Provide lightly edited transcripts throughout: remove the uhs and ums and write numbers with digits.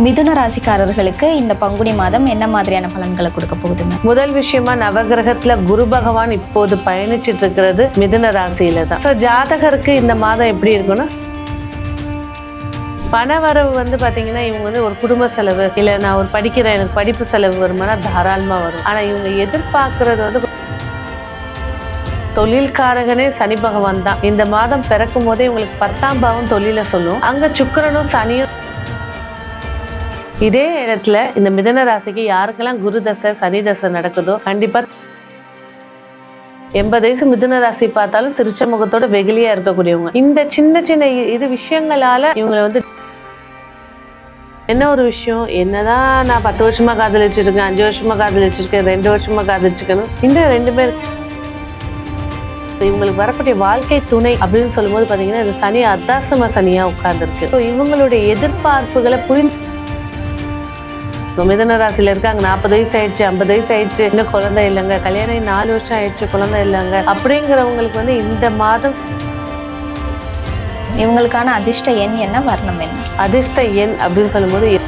மிதுன ராசிக்காரர்களுக்கு இந்த பங்குனி மாதம் என்ன மாதிரியான பலன்களை கொடுக்க போகுதுங்க? முதல் விஷயமா நவகிரகத்துல குரு பகவான் இப்போது பயணிச்சிட்டு இருக்கிறது மிதுன ராசியில தான். ஜாதகருக்கு இந்த மாதம் எப்படி இருக்குன்னா, பணவரவு பாத்தீங்கன்னா இவங்க ஒரு குடும்ப செலவு இல்ல நான் ஒரு படிக்கிறேன் எனக்கு படிப்பு செலவு வருமானா தாராளமா வரும். ஆனா இவங்க எதிர்பார்க்கறது தொழில்காரகனே சனி பகவான் தான். இந்த மாதம் பிறக்கும் போதே இவங்களுக்கு 10ஆம் பாவம் தொழில சொல்லும். அங்க சுக்கிரனும் சனியும் இதே இடத்துல இந்த மிதுன ராசிக்கு யாருக்கெல்லாம் குரு தசை சனி தசை நடக்குதோ கண்டிப்பா 80 வயசு மிதுன ராசி பார்த்தாலும் சிரிச்ச முகத்தோட வெகுலியா இருக்கக்கூடியவங்க. இந்த சின்ன சின்ன இது விஷயங்களால இவங்களை என்ன ஒரு விஷயம், என்னதான் நான் 10 வருஷமா காதலிச்சிருக்கேன், 5 வருஷமா காதலிச்சிருக்கேன், 2 வருஷமா காதலிச்சிருக்கேன், இந்த 2 பேர் இவங்களுக்கு வரக்கூடிய வாழ்க்கை துணை அப்படின்னு சொல்லும் போது பாத்தீங்கன்னா இது சனி அர்த்தாசிரம சனியா உட்கார்ந்துருக்கு. இவங்களுடைய எதிர்பார்ப்புகளை புரிஞ்சு மிதுன ராசியில இருக்காங்க, 40 வயசு ஆயிடுச்சு, 50 வயசு ஆயிடுச்சு, இன்னும் குழந்தை இல்லைங்க, கல்யாணம் 4 வருஷம் ஆயிடுச்சு, குழந்தை இல்லைங்க அப்படிங்கிறவங்களுக்கு இந்த மாதம் இவங்களுக்கான அதிர்ஷ்ட எண் என்ன, வர்ணம் என்ன? அதிர்ஷ்ட எண் அப்படின்னு சொல்லும்போது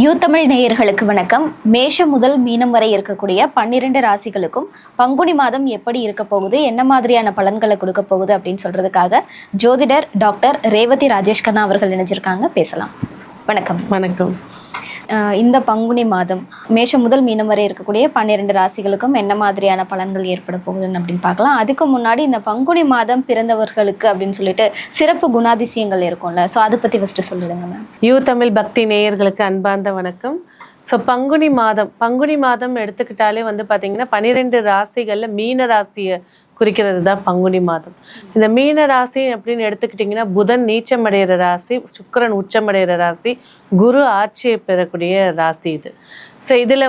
யூ தமிழ் நேயர்களுக்கு வணக்கம். மேஷம் முதல் மீனம் வரை இருக்கக்கூடிய 12 ராசிகளுக்கும் பங்குனி மாதம் எப்படி இருக்க போகுது, என்ன மாதிரியான பலன்களை கொடுக்க போகுது அப்படின்னு சொல்றதுக்காக ஜோதிடர் டாக்டர் ரேவதி ராஜேஷ் கண்ணா அவர்கள் இணைஞ்சிருக்காங்க. பேசலாம். வணக்கம். வணக்கம். இந்த பங்குனி மாதம் மேஷம் முதல் மீனம் வரை இருக்கக்கூடிய 12 ராசிகளுக்கும் என்ன மாதிரியான பலன்கள் ஏற்பட போகுதுன்னு அப்படின்னு பார்க்கலாம். அதுக்கு முன்னாடி இந்த பங்குனி மாதம் பிறந்தவர்களுக்கு அப்படின்னு சொல்லிட்டு சிறப்பு குணாதிசயங்கள் இருக்கும்ல, ஸோ அதை பற்றி ஃபஸ்ட்டு சொல்லிடுங்க மேம். யூ தமிழ் பக்தி நேயர்களுக்கு அன்பார்ந்த வணக்கம். ஸோ பங்குனி மாதம் எடுத்துக்கிட்டாலே பார்த்தீங்கன்னா 12 ராசிகளில் மீன ராசியை குறிக்கிறது தான் பங்குனி மாதம். இந்த மீன ராசி அப்படின்னு எடுத்துக்கிட்டிங்கன்னா புதன் நீச்சமடைகிற ராசி, சுக்கிரன் உச்சமடைகிற ராசி, குரு ஆட்சியை பெறக்கூடிய ராசி இது. ஸோ இதில்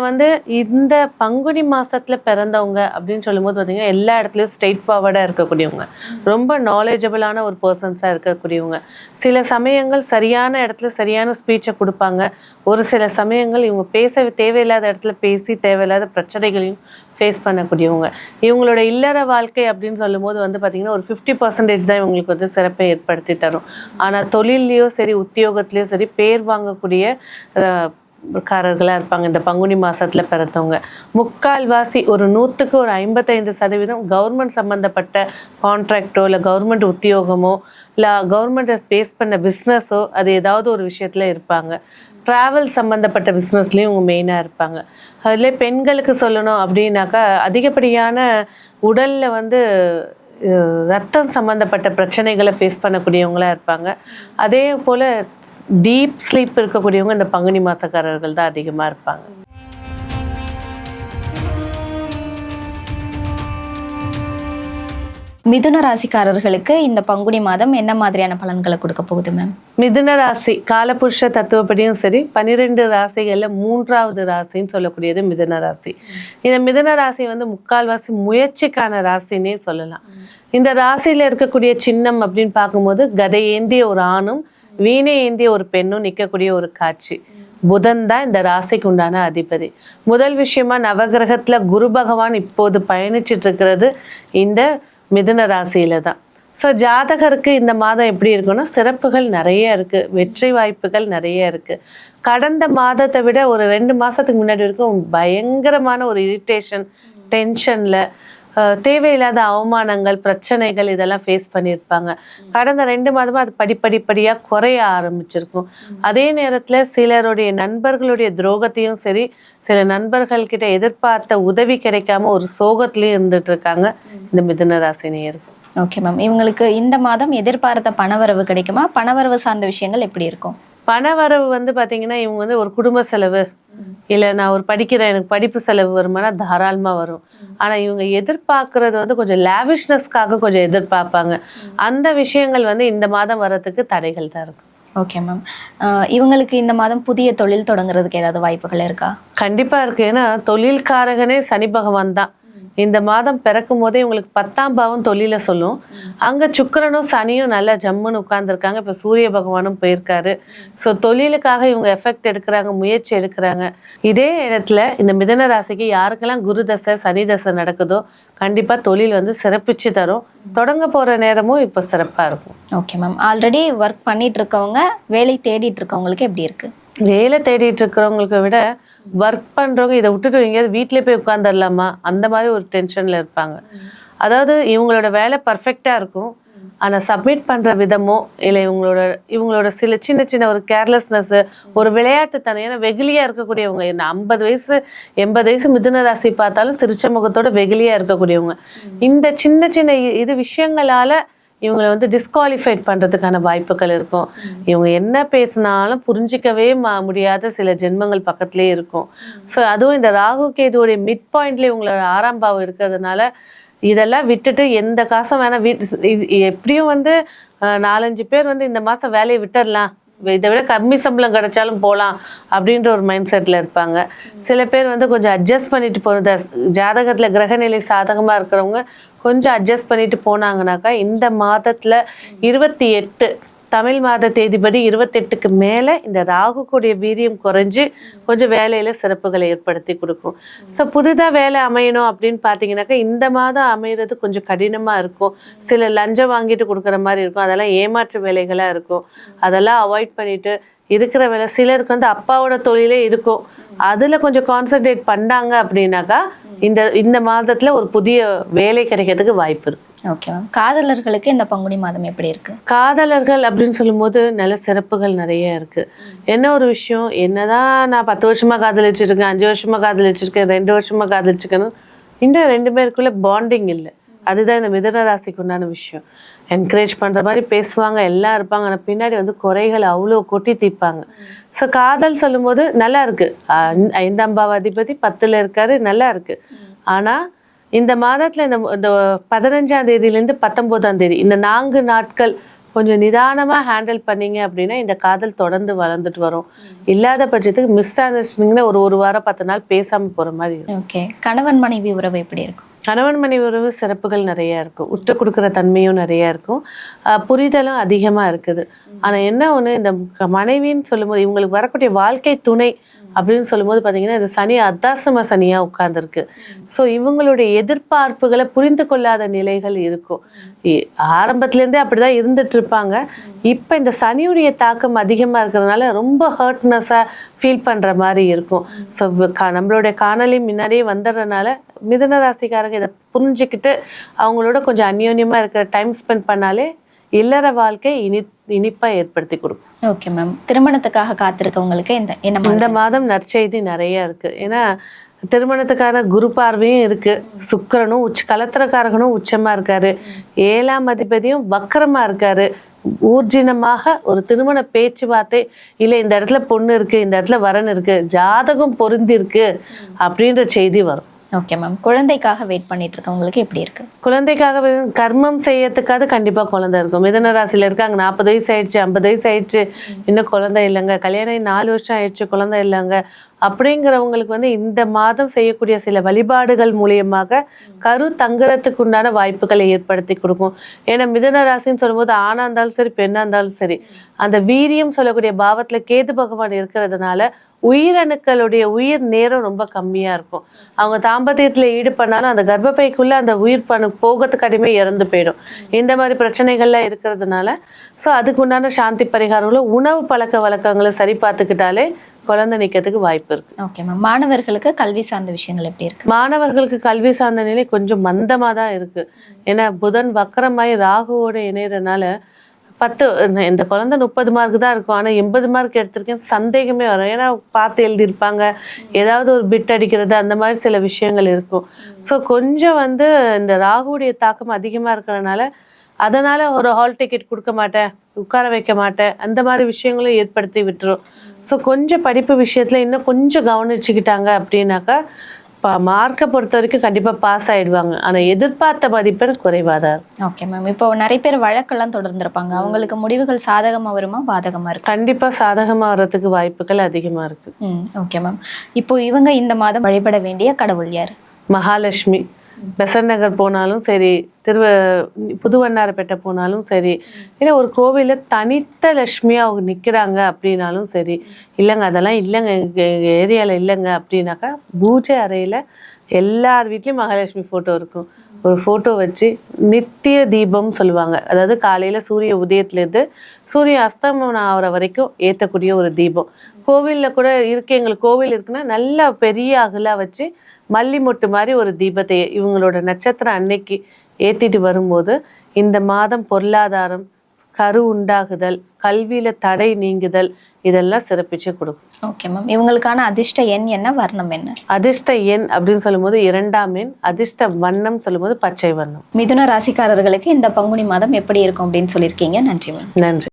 இந்த பங்குனி மாதத்தில் பிறந்தவங்க அப்படின்னு சொல்லும்போது பார்த்தீங்கன்னா எல்லா இடத்துலையும் ஸ்ட்ரெயிட் ஃபார்வர்டாக இருக்கக்கூடியவங்க, ரொம்ப நாலேஜபிளான ஒரு பர்சன்ஸாக இருக்கக்கூடியவங்க. சில சமயங்கள் சரியான இடத்துல சரியான ஸ்பீச்சை கொடுப்பாங்க, ஒரு சில சமயங்கள் இவங்க பேச தேவையில்லாத இடத்துல பேசி தேவையில்லாத பிரச்சனைகளையும் ஃபேஸ் பண்ணக்கூடியவங்க. இவங்களோட இல்லற வாழ்க்கை அப்படின்னு சொல்லும்போது பார்த்தீங்கன்னா ஒரு 50% தான் இவங்களுக்கு சிறப்பை ஏற்படுத்தி தரும். ஆனால் தொழிலையோ சரி உத்தியோகத்திலையோ சரி பேர் வாங்கக்கூடிய காரர்களாக இருப்பாங்க இந்த பங்குனி மாதத்தில் பிறந்தவங்க. முக்கால்வாசி ஒரு 100க்கு ஒரு 55% கவர்மெண்ட் சம்மந்தப்பட்ட கான்ட்ராக்டோ இல்லை கவர்மெண்ட் உத்தியோகமோ இல்லை கவர்மெண்ட்டை பேஸ் பண்ண பிஸ்னஸோ அது ஏதாவது ஒரு விஷயத்தில் இருப்பாங்க. ட்ராவல் சம்மந்தப்பட்ட பிஸ்னஸ்லேயும் இவங்க மெயினாக இருப்பாங்க. அதில் பெண்களுக்கு சொல்லணும் அப்படின்னாக்கா அதிகப்படியான உடலில் ரத்தம் சம்மந்தப்பட்ட பிரச்சனைகளை ஃபேஸ் பண்ணக்கூடியவங்களா இருப்பாங்க. அதே போல் டீப் ஸ்லீப் இருக்கக்கூடியவங்க இந்த பங்குனி மாசக்காரர்கள் தான் அதிகமாக இருப்பாங்க. மிதுன ராசிக்காரர்களுக்கு இந்த பங்குனி மாதம் என்ன மாதிரியான பலன்களை கொடுக்க போகுது மேம்? மிதுன ராசி காலபுருஷ தத்துவப்படியும் சரி 12 ராசிகள்ல 3வது ராசின்னு சொல்லக்கூடியது மிதுன ராசி. இந்த மிதுன ராசி முக்கால்வாசி முயற்சிக்கான ராசின்னே சொல்லலாம். இந்த ராசியில இருக்கக்கூடிய சின்னம் அப்படின்னு பார்க்கும்போது கதை ஏந்திய ஒரு ஆணும் வீணை ஏந்திய ஒரு பெண்ணும் நிற்கக்கூடிய ஒரு காட்சி. புதன் தான் இந்த ராசிக்கு உண்டான அதிபதி. முதல் விஷயமா நவகிரகத்துல குரு பகவான் இப்போது பயணிச்சிட்டு இருக்கிறது இந்த மிதுன ராசியில தான். ஸோ ஜாதகருக்கு இந்த மாதம் எப்படி இருக்குன்னா சிறப்புகள் நிறைய இருக்கு, வெற்றி வாய்ப்புகள் நிறைய இருக்கு. கடந்த மாதத்தை விட ஒரு 2 மாசத்துக்கு முன்னாடி வரைக்கும் பயங்கரமான ஒரு இரிட்டேஷன், டென்ஷன்ல தேவையில்லாத அவமானங்கள், பிரச்சனைகள் இதெல்லாம் ஃபேஸ் பண்ணியிருப்பாங்க. கடந்த 2 மாதமா அது படிப்படியாக குறைய ஆரம்பிச்சிருக்கும். அதே நேரத்தில் சிலருடைய நண்பர்களுடைய துரோகத்தையும் சரி, சில நண்பர்கள்கிட்ட எதிர்பார்த்த உதவி கிடைக்காம ஒரு சோகத்திலையும் இருந்துட்டு இருக்காங்க இந்த மிதுன ராசி நேயர்கள். ஓகே மேம், இவங்களுக்கு இந்த மாதம் எதிர்பார்த்த பணவரவு கிடைக்குமா? பணவரவு சார்ந்த விஷயங்கள் எப்படி இருக்கும்? பணவரவு பார்த்தீங்கன்னா இவங்க ஒரு குடும்ப செலவு இல்லை நான் ஒரு படிக்கிறேன் எனக்கு படிப்பு செலவு வருமானா தாராளமாக வரும். ஆனால் இவங்க எதிர்பார்க்கறது கொஞ்சம் லேவிஷ்னஸ்க்காக கொஞ்சம் எதிர்பார்ப்பாங்க. அந்த விஷயங்கள் இந்த மாதம் வர்றதுக்கு தடைகள் தான் இருக்கும். ஓகே மேம், இவங்களுக்கு இந்த மாதம் புதிய தொழில் தொடங்குறதுக்கு ஏதாவது வாய்ப்புகள் இருக்கா? கண்டிப்பாக இருக்கு. ஏன்னா தொழில்காரகனே சனி பகவான் தான். இந்த மாதம் பிறக்கும் போதே உங்களுக்கு 10ஆம் பாவம் தொழில சொல்லும். அங்க சுக்கிரனும் சனியும் நல்லா ஜம்முன்னு உட்கார்ந்துருக்காங்க. இப்ப சூரிய பகவானும் போயிருக்காரு. ஸோ தொழிலுக்காக இவங்க எஃபெக்ட் எடுக்கிறாங்க, முயற்சி எடுக்கிறாங்க. இதே இடத்துல இந்த மிதுன ராசிக்கு யாருக்கெல்லாம் குரு தசை சனி தசை நடக்குதோ கண்டிப்பா தொழில் வந்து சிறப்பிச்சு தரும். தொடங்க போற நேரமும் இப்போ சிறப்பா இருக்கும். Okay ma'am. ஆல்ரெடி ஒர்க் பண்ணிட்டு இருக்கவங்க, வேலை தேடிட்டு இருக்கவங்களுக்கு எப்படி இருக்கு? வேலை தேடிட்டு இருக்கிறவங்களுக்கு விட ஒர்க் பண்றவங்க இதை விட்டுட்டு எங்கேயாவது வீட்டிலே போய் உட்காந்துடலாமா அந்த மாதிரி ஒரு டென்ஷன்ல இருப்பாங்க. அதாவது இவங்களோட வேலை பர்ஃபெக்டா இருக்கும், ஆனா சப்மிட் பண்ற விதமோ இல்லை இவங்களோட சில சின்ன சின்ன ஒரு கேர்லெஸ்னஸ், ஒரு விளையாட்டு தனியான வெகுலியா இருக்கக்கூடியவங்க. 50 வயசு 80 வயசு மிதுன ராசி பார்த்தாலும் சிரிச்ச முகத்தோட வெகுலியா இருக்கக்கூடியவங்க. இந்த சின்ன சின்ன இது விஷயங்களால இவங்களை வந்து டிஸ்குவாலிஃபைட் பண்றதுக்கான வாய்ப்புகள் இருக்கும். இவங்க என்ன பேசினாலும் புரிஞ்சிக்கவே முடியாத சில ஜென்மங்கள் பக்கத்திலே இருக்கும். ஸோ அதுவும் இந்த ராகு கேதுவோடைய மிட் பாயிண்ட்ல இவங்களோட 6ஆம் பாவம் இருக்கிறதுனால இதெல்லாம் விட்டுட்டு எந்த காசும் வேணாம், எப்படியும் வந்து 4-5 பேர் வந்து இந்த மாசம் வேலையை விட்டுடலாம், இதை விட கம்மி சம்பளம் கிடைச்சாலும் போகலாம் அப்படின்ற ஒரு மைண்ட் செட்டில் இருப்பாங்க. சில பேர் வந்து கொஞ்சம் அட்ஜஸ்ட் பண்ணிட்டு போகிறது, ஜாதகத்தில் கிரகநிலை சாதகமாக இருக்கிறவங்க கொஞ்சம் அட்ஜஸ்ட் பண்ணிட்டு போனாங்கனாக்கா இந்த மாதத்தில் 28 தமிழ் மாத தேதிப்படி 28க்கு மேலே இந்த ராகு கூடிய வீரியம் குறைஞ்சு கொஞ்சம் வேலையில சிறப்புகளை ஏற்படுத்தி கொடுக்கும். ஸோ புதுதாக வேலை அமையணும் அப்படின்னு பார்த்தீங்கன்னாக்கா இந்த மாதம் அமைகிறது கொஞ்சம் கடினமாக இருக்கும். சில லஞ்சம் வாங்கிட்டு கொடுக்குற மாதிரி இருக்கும், அதெல்லாம் ஏமாற்று வேலைகளாக இருக்கும். அதெல்லாம் அவாய்ட் பண்ணிட்டு இருக்கிற வேலை, சிலருக்கு வந்து அப்பாவோட தொழிலே இருக்கும், அதுல கொஞ்சம் கான்சென்ட்ரேட் பண்ணாங்க அப்படின்னாக்கா இந்த மாதத்துல ஒரு புதிய வேலை கிடைக்கிறதுக்கு வாய்ப்பு இருக்கு. Okay ma'am. காதலர்களுக்கு இந்த பங்குனி மாதம் எப்படி இருக்கு? காதலர்கள் அப்படின்னு சொல்லும்போது நல்ல சிறப்புகள் நிறைய இருக்கு. என்ன ஒரு விஷயம், என்னதான் நான் 10 வருஷமா காதலிச்சிருக்கேன், 5 வருஷமா காதலிச்சிருக்கேன், 2 வருஷமா காதலிச்சிருக்கேன்னு இன்னும் 2 பேருக்குள்ள பாண்டிங் இல்லை. அதுதான் இந்த மிதுன ராசிக்கு உண்டான விஷயம். என்கரேஜ் பண்ற மாதிரி பேசுவாங்க, எல்லாம் இருப்பாங்க, ஆனால் பின்னாடி வந்து குறைகள் அவ்வளோ கொட்டி தீப்பாங்க. ஸோ காதல் சொல்லும் போது நல்லா இருக்கு. 5ஆம் பாவ அதிபதி 10ல் இருக்காரு, நல்லா இருக்கு. ஆனா இந்த மாதத்துல இந்த 15ஆம் தேதியிலேருந்து 19ஆம் தேதி இந்த 4 நாட்கள் கொஞ்சம் நிதானமா ஹேண்டில் பண்ணீங்க அப்படின்னா இந்த காதல் தொடர்ந்து வளர்ந்துட்டு வரும். இல்லாத பட்சத்துக்கு மிஸ் அண்டர்ஸ்டாண்டிங்ல ஒரு வாரம் 10 நாள் பேசாம போற மாதிரி இருக்கும். ஓகே. கணவன் மனைவி உறவு எப்படி இருக்கும்? கணவன் மனைவி உறவு சிறப்புகள் நிறைய இருக்கும், விட்டு கொடுக்குற தன்மையும் நிறைய இருக்கும், புரிதலும் அதிகமா இருக்குது. ஆனா என்ன ஒண்ணு, இந்த மனைவின்னு சொல்லும்போது இவங்களுக்கு வரக்கூடிய வாழ்க்கை துணை அப்படின்னு சொல்லும்போது பார்த்தீங்கன்னா இது சனி அர்த்தாசிரம சனியா உட்கார்ந்துருக்கு. ஸோ இவங்களுடைய எதிர்பார்ப்புகளை புரிந்து கொள்ளாத நிலைகள் இருக்கும். ஆரம்பத்துலேருந்தே அப்படிதான் இருந்துட்டு இருப்பாங்க. இப்போ இந்த சனியுடைய தாக்கம் அதிகமாக இருக்கிறதுனால ரொம்ப ஹர்ட்னஸாக ஃபீல் பண்ணுற மாதிரி இருக்கும். ஸோ நம்மளுடைய காணொலி முன்னாடியே வந்துடுறதுனால மிதுன ராசிக்காரங்க இதை புரிஞ்சுக்கிட்டு அவங்களோட கொஞ்சம் அந்யோன்யமாக இருக்கிற டைம் ஸ்பெண்ட் பண்ணாலே இல்லற வாழ்க்கை இனிப்பா ஏற்படுத்தி கொடுக்கும். Okay ma'am. திருமணத்துக்காக காத்திருக்கவங்களுக்கு இந்த மாதம் நற்செய்தி நிறைய இருக்கு. ஏன்னா திருமணத்துக்கான குரு பார்வையும் இருக்கு, சுக்கிரனும் கலத்திரக்காரகனும் உச்சமா இருக்காரு, 7ஆம் அதிபதியும் வக்கரமா இருக்காரு. ஊர்ஜினமாக ஒரு திருமண பேச்சுவார்த்தை இல்லை, இந்த இடத்துல பொண்ணு இருக்கு, இந்த இடத்துல வரன் இருக்கு, ஜாதகம் பொருந்தி இருக்கு அப்படின்ற செய்தி வரும். Okay ma'am. குழந்தைக்காக வெயிட் பண்ணிட்டு இருக்கவங்களுக்கு எப்படி இருக்கு? குழந்தைக்காக கர்மம் செய்யறதுக்காவது கண்டிப்பா குழந்தை இருக்கும். மிதுன ராசியில இருக்காங்க, 40 வயசு ஆயிடுச்சு, 50 வயசு ஆயிடுச்சு, இன்னும் குழந்தை இல்லைங்க, கல்யாணம் 4 வருஷம் ஆயிடுச்சு, குழந்தை இல்லைங்க அப்படிங்கிறவங்களுக்கு வந்து இந்த மாதம் செய்யக்கூடிய சில வழிபாடுகள் மூலியமாக கரு தங்குறதுக்கு உண்டான வாய்ப்புகளை ஏற்படுத்தி கொடுக்கும். ஏன்னா மிதுன ராசின்னு சொல்லும்போது ஆணா இருந்தாலும் சரி பெண்ணா இருந்தாலும் சரி அந்த வீரியம் சொல்லக்கூடிய பாவத்துல கேது பகவான் இருக்கிறதுனால உயிரணுக்களுடைய உயிர் நேரம் ரொம்ப கம்மியா இருக்கும். அவங்க தாம்பத்தியத்துல ஈடுபண்ணாலும் அந்த கர்ப்பப்பைக்குள்ள அந்த உயிர் போகிறதுக்கு அடிமை இறந்து போயிடும். இந்த மாதிரி பிரச்சனைகள்லாம் இருக்கிறதுனால ஸோ அதுக்கு உண்டான சாந்தி பரிகாரங்களும் உணவு பழக்க வழக்கங்களை சரி பார்த்துக்கிட்டாலே குழந்தை நிற்கிறதுக்கு வாய்ப்பு இருக்கு. Okay ma'am. மாணவர்களுக்கு கல்வி சார்ந்த விஷயங்கள் எப்படி இருக்கு? மாணவர்களுக்கு கல்வி சார்ந்த நிலை கொஞ்சம் மந்தமா தான் இருக்கு. ஏன்னா புதன் வக்கரமாய் ராகுவோட இணையறதுனால இந்த குழந்தை 30 மார்க் தான் இருக்கும், ஆனா 80 மார்க் எடுத்திருக்கேன் சந்தேகமே வரும். ஏன்னா பார்த்து எழுதியிருப்பாங்க, ஏதாவது ஒரு பிட் அடிக்கிறது அந்த மாதிரி சில விஷயங்கள் இருக்கும். ஸோ கொஞ்சம் வந்து இந்த ராகுடைய தாக்கம் அதிகமா இருக்கிறதுனால அதனால ஒரு ஹால் டிக்கெட் கொடுக்க மாட்டேன், உட்கார வைக்க மாட்டேன், அந்த மாதிரி விஷயங்களும் ஏற்படுத்தி விட்டுரும். ஸோ கொஞ்சம் படிப்பு விஷயத்துல இன்னும் கொஞ்சம் கவனிச்சுக்கிட்டாங்க அப்படின்னாக்கா மார்க்கை பொறுத்த வரைக்கும் கண்டிப்பா பாஸ் ஆயிடுவாங்க. ஆனா எதிர்பார்த்த மதிப்பெண் குறைவாதான். Okay ma'am. இப்போ நிறைய பேர் வழக்கெல்லாம் தொடர்ந்துருப்பாங்க, அவங்களுக்கு முடிவுகள் சாதகமா வருமா பாதகமா இருக்கு? கண்டிப்பா சாதகமா வர்றதுக்கு வாய்ப்புகள் அதிகமா இருக்கு. Okay ma'am. இப்போ இவங்க இந்த மாதம் வழிபட வேண்டிய கடவுள் யாரு? மகாலட்சுமி. பெசன்ட் நகர் போனாலும் சரி, புதுவண்ணாரப்பேட்டை போனாலும் சரி, இல்லை ஒரு கோவிலில் தனித்த லட்சுமியாக அவங்க நிற்கிறாங்க அப்படின்னாலும் சரி, இல்லைங்க அதெல்லாம் இல்லைங்க எங்கள் ஏரியாவில் இல்லைங்க அப்படின்னாக்கா பூஜை அறையில் எல்லார் வீட்லேயும் மகாலட்சுமி ஃபோட்டோ இருக்கும். ஒரு ஃபோட்டோ வச்சு நித்திய தீபம் சொல்லுவாங்க. அதாவது காலையில் சூரிய உதயத்துலேருந்து சூரிய அஸ்தமனம் ஆகிற வரைக்கும் ஏற்றக்கூடிய ஒரு தீபம். கோவிலில் கூட இருக்கு, எங்களுக்கு கோவில் இருக்குன்னா நல்லா பெரிய அகலாக வச்சு மல்லி மொட்டு மாதிரி ஒரு தீபத்தை இவங்களோட நட்சத்திரம் அன்னைக்கு ஏற்றிட்டு வரும்போது இந்த மாதம் பொருளாதாரம், கரு உண்டாகுதல், கல்வியில தடை நீங்குதல் இதெல்லாம் சிறப்பிச்சு கொடுக்கும். Okay ma'am. இவங்களுக்கான அதிர்ஷ்ட எண் என்ன, வர்ணம் என்ன? அதிர்ஷ்ட எண் அப்படின்னு சொல்லும்போது 2ஆம் எண், அதிர்ஷ்ட வண்ணம் சொல்லும்போது பச்சை வண்ணம். மிதுன ராசிக்காரர்களுக்கு இந்த பங்குனி மாதம் எப்படி இருக்கும் அப்படின்னு சொல்லியிருக்கீங்க. நன்றி மேம். நன்றி.